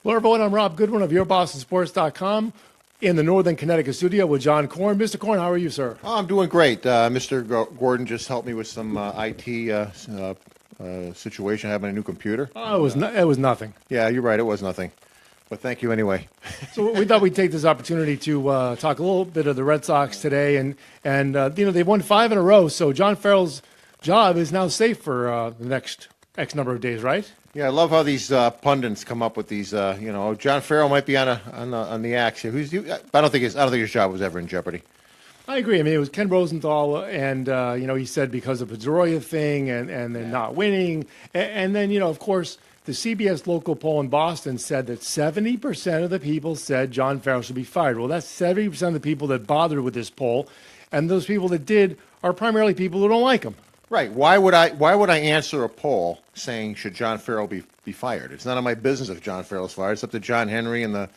Hello, everyone. I'm Rob Goodwin of YourBostonSports.com in the Northern Connecticut studio with John Korn. Mr. Korn, how are you, sir? Oh, I'm doing great. Mr. Gordon just helped me with some IT situation, having a new computer. Oh, it was nothing. Yeah, you're right. It was nothing. But thank you anyway. So we thought we'd take this opportunity to talk a little bit of the Red Sox today. And they've won 5 in a row, so John Farrell's job is now safe for the next X number of days, right? Yeah, I love how these pundits come up with these. John Farrell might be on the axe here. I don't think his job was ever in jeopardy. I agree. I mean, it was Ken Rosenthal, and he said because of the Pedroia thing and then not winning, and then of course the CBS local poll in Boston said that 70% of the people said John Farrell should be fired. Well, that's 70% of the people that bothered with this poll, and those people that did are primarily people who don't like him. Right. Why would I answer a poll saying should John Farrell be fired? It's none of my business if John Farrell's fired. It's up to John Henry and the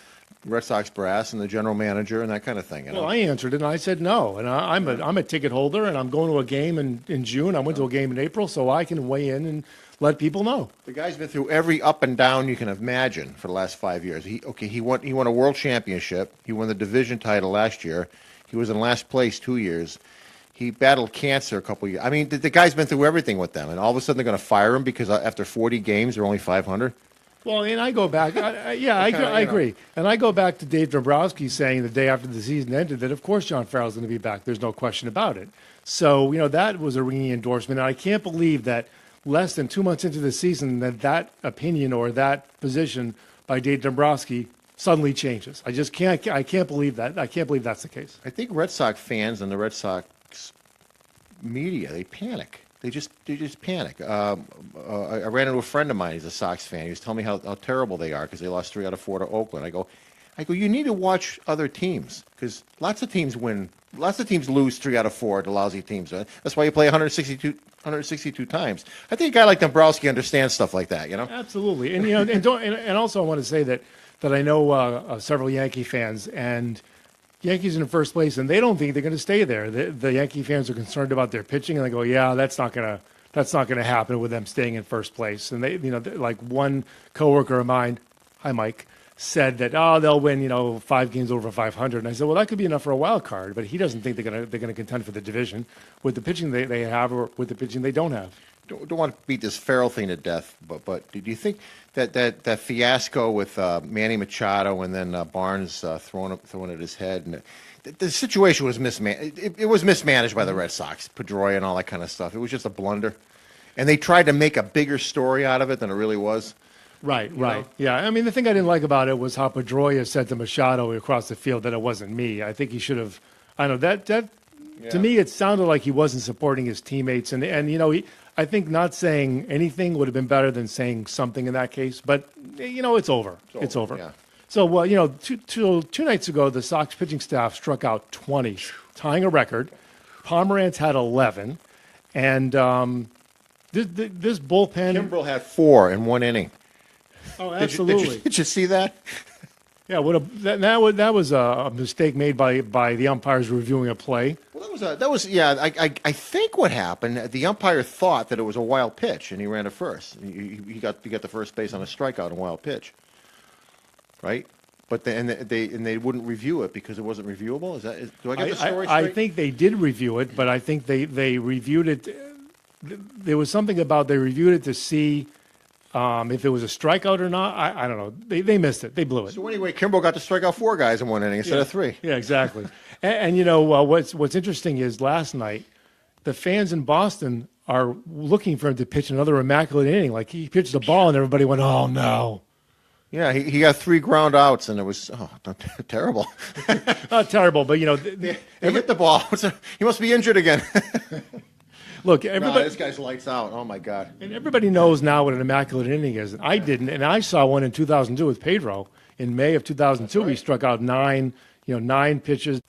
Red Sox brass and the general manager and that kind of thing. Well, I answered it and I said no. And I'm a ticket holder and I'm going to a game in June. I went to a game in April, so I can weigh in and let people know. The guy's been through every up and down you can imagine for the last 5 years. He won a world championship. He won the division title last year. He was in last place 2 years. He battled cancer a couple years. I mean, the guy's been through everything with them, and all of a sudden they're going to fire him because after 40 games they're only 500. Well, and I go back. I agree. And I go back to Dave Dombrowski saying the day after the season ended that, of course, John Farrell's going to be back. There's no question about it. So, that was a ringing endorsement. And I can't believe that less than 2 months into the season that opinion or that position by Dave Dombrowski suddenly changes. I can't believe that. I can't believe that's the case. I think Red Sox fans and the Red Sox media, they panic. They just panic. I ran into a friend of mine. He's a Sox fan. He was telling me how terrible they are because they lost 3 out of 4 to Oakland. I go, you need to watch other teams because lots of teams win. Lots of teams lose 3 out of 4 to lousy teams. That's why you play 162 times. I think a guy like Dombrowski understands stuff like that. Absolutely. And and also I want to say that I know several Yankee fans and. Yankees in first place, and they don't think they're going to stay there. The Yankee fans are concerned about their pitching, and they go, "Yeah, that's not going to happen with them staying in first place." And they, like one coworker of mine, hi Mike, said that they'll win 5 games over 500. And I said, well, that could be enough for a wild card, but he doesn't think they're going to contend for the division with the pitching they have or with the pitching they don't have. Don't want to beat this Farrell thing to death, but do you think that fiasco with Manny Machado and then Barnes throwing at his head, and the situation was mismanaged. It was mismanaged by the Red Sox, Pedroia and all that kind of stuff. It was just a blunder, and they tried to make a bigger story out of it than it really was. Right. Yeah, I mean, the thing I didn't like about it was how Pedroia said to Machado across the field that it wasn't me. I think he should have. I know that. Yeah. To me, it sounded like he wasn't supporting his teammates, and I think not saying anything would have been better than saying something in that case. But it's over. It's over. Yeah. So two nights ago, the Sox pitching staff struck out 20, tying a record. Pomeranz had 11, and this bullpen. Kimbrel had 4 in 1 inning. Oh, absolutely! Did you see that? Yeah, that was a mistake made by the umpires reviewing a play. Well, I think what happened. The umpire thought that it was a wild pitch, and he ran it first. He got the first base on a strikeout and wild pitch, right? But they wouldn't review it because it wasn't reviewable. Do I get the story straight? I think they did review it, but I think they reviewed it. There was something about they reviewed it to see. If it was a strikeout or not, I don't know. They missed it. They blew it. So anyway, Kimbrel got to strike out 4 guys in 1 inning instead of 3. Yeah, exactly. and what's interesting is last night, the fans in Boston are looking for him to pitch another immaculate inning. Like he pitched the ball and everybody went, "Oh no." Yeah, he got 3 ground outs and it was terrible. Not terrible, but he hit the ball. He must be injured again. Look, everybody. This guy's lights out. Oh my God! And everybody knows now what an immaculate inning is. I didn't, and I saw one in 2002 with Pedro in May of 2002. Right. He struck out 9 pitches,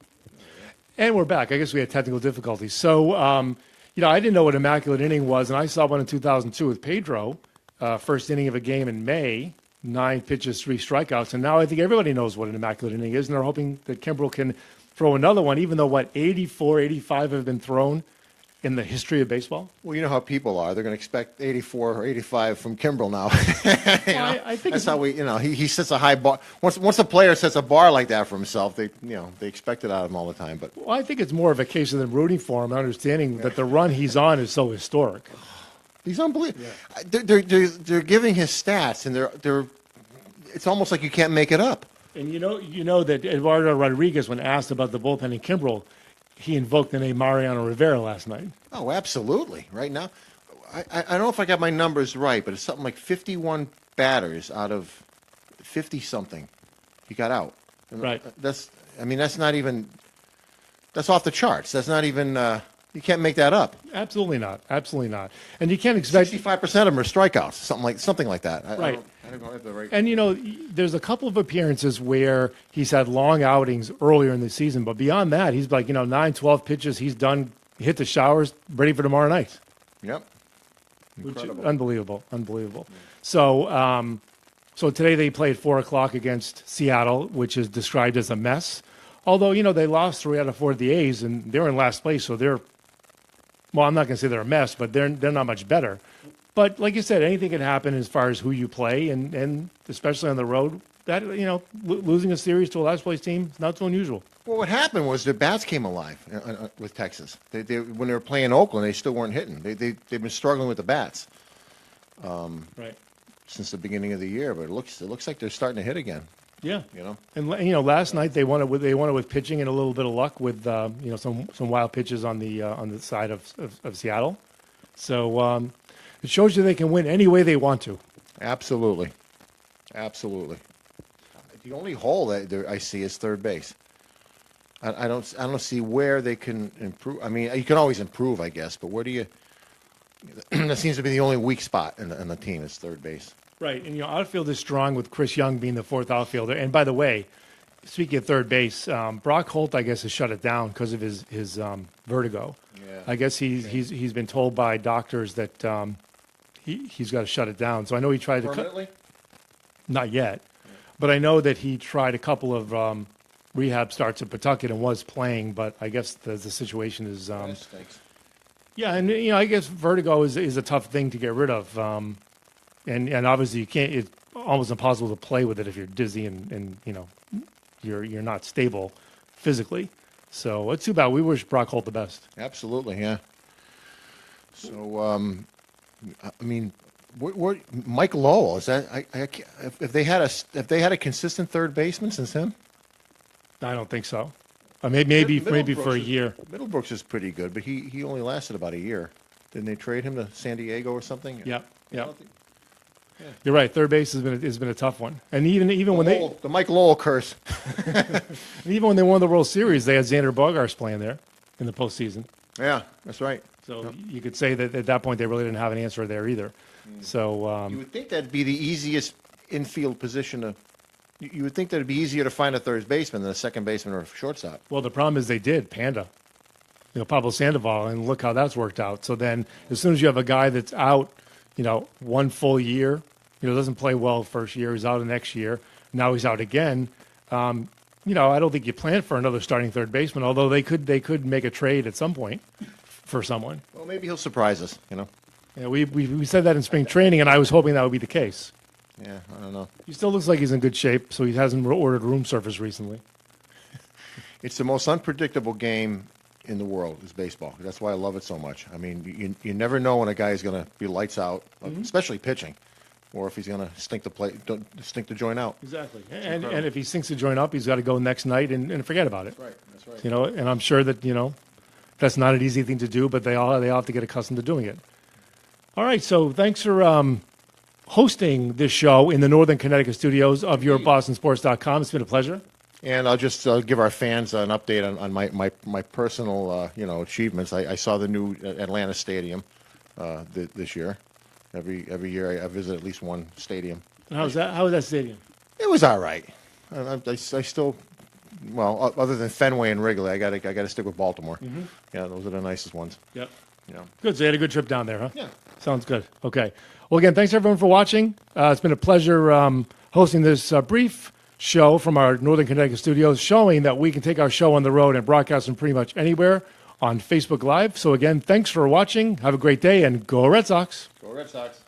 and we're back. I guess we had technical difficulties. So, I didn't know what immaculate inning was, and I saw one in 2002 with Pedro, first inning of a game in May, 9 pitches, 3 strikeouts, and now I think everybody knows what an immaculate inning is, and they're hoping that Kimbrel can throw another one, even though 84, 85 have been thrown. in the history of baseball. Well, you know how people are. They're going to expect 84 or 85 from Kimbrel now. I think That's how we, he sets a high bar. Once a player sets a bar like that for himself, they expect it out of him all the time. But Well, I think it's more of a case of them rooting for him, and understanding that the run he's on is so historic. he's unbelievable. They're giving his stats, and they're. It's almost like you can't make it up. And you know that Eduardo Rodriguez, when asked about the bullpen in Kimbrel, he invoked the name Mariano Rivera last night. Oh, absolutely. Right now, I don't know if I got my numbers right, but it's something like 51 batters out of 50-something he got out. Right. That's not even, that's off the charts. That's not even, you can't make that up. Absolutely not. Absolutely not. And you can't expect 65% of them are strikeouts, something like that. Right. I don't have the right. And, there's a couple of appearances where he's had long outings earlier in the season, but beyond that, he's like, 9, 12 pitches, he's done, hit the showers, ready for tomorrow night. Yep. Which, Incredible. unbelievable. So, so today they played 4:00 against Seattle, which is described as a mess. Although, they lost 3 out of 4 of the A's, and they're in last place, so they're, well, I'm not going to say they're a mess, but they're not much better. But like you said, anything can happen as far as who you play, and especially on the road. That losing a series to a last place team is not so unusual. Well, what happened was their bats came alive with Texas. When they were playing Oakland, they still weren't hitting. They've been struggling with the bats Right. since the beginning of the year, but it looks like they're starting to hit again. Yeah. And last night they won it with pitching and a little bit of luck with some wild pitches on the side of Seattle. So it shows you they can win any way they want to. Absolutely. The only hole that I see is third base. I don't see where they can improve. I mean, you can always improve, I guess, but where do you? That seems to be the only weak spot in the team is third base. Right, and outfield is strong with Chris Young being the fourth outfielder. And by the way, speaking of third base, Brock Holt, I guess, has shut it down because of his vertigo. Yeah. I guess he's been told by doctors that he's got to shut it down. So I know he tried to Permanently? not yet, but I know that he tried a couple of rehab starts at Pawtucket and was playing, but I guess the situation is That stinks. yeah, and I guess vertigo is a tough thing to get rid of. And obviously you can't. It's almost impossible to play with it if you're dizzy and you're not stable physically. So it's too bad. We wish Brock Holt the best. Absolutely, yeah. So, I mean, what Mike Lowell is that? If they had a consistent third baseman since him, I don't think so. Maybe for a Middlebrooks year. Middlebrooks is pretty good, but he only lasted about a year. Didn't they trade him to San Diego or something? Yeah, I yeah. don't think- You're right. Third base has been a tough one. And even when the Mike Lowell curse. even when they won the World Series, they had Xander Bogaerts playing there in the postseason. Yeah, that's right. So you could say that at that point they really didn't have an answer there either. So You would think that'd be the easiest infield position to. You would think that'd be easier to find a third baseman than a second baseman or a shortstop. well, the problem is they did Panda, Pablo Sandoval, and look how that's worked out. So then, as soon as you have a guy that's out, one full year, doesn't play well first year, he's out the next year. Now he's out again. I don't think you plan for another starting third baseman. Although they could make a trade at some point for someone. Well, maybe he'll surprise us. We said that in spring training, and I was hoping that would be the case. Yeah, I don't know. He still looks like he's in good shape, so he hasn't ordered room service recently. It's the most unpredictable game in the world is baseball. That's why I love it so much. I mean, you never know when a guy is going to be lights out, especially pitching, or if he's going to stink the joint out. Exactly. And if he sinks the joint up, he's got to go next night and forget about it. That's right. And I'm sure that, that's not an easy thing to do, but they all have to get accustomed to doing it. All right, so thanks for hosting this show in the Northern Connecticut studios of your BostonSports.com. It's been a pleasure. And I'll just give our fans an update on my personal achievements. I saw the new Atlanta Stadium this year. Every year I visit at least one stadium. And how was that stadium? It was all right. I still, well, other than Fenway and Wrigley, I got to stick with Baltimore. Yeah, those are the nicest ones. Yep. You know. Good. So you had a good trip down there, huh? Yeah. Sounds good. Okay. Well, again, thanks everyone for watching. It's been a pleasure hosting this brief show from our Northern Connecticut studios, showing that we can take our show on the road and broadcast from pretty much anywhere on Facebook Live. So again, thanks for watching. Have a great day, and go Red Sox. Go Red Sox.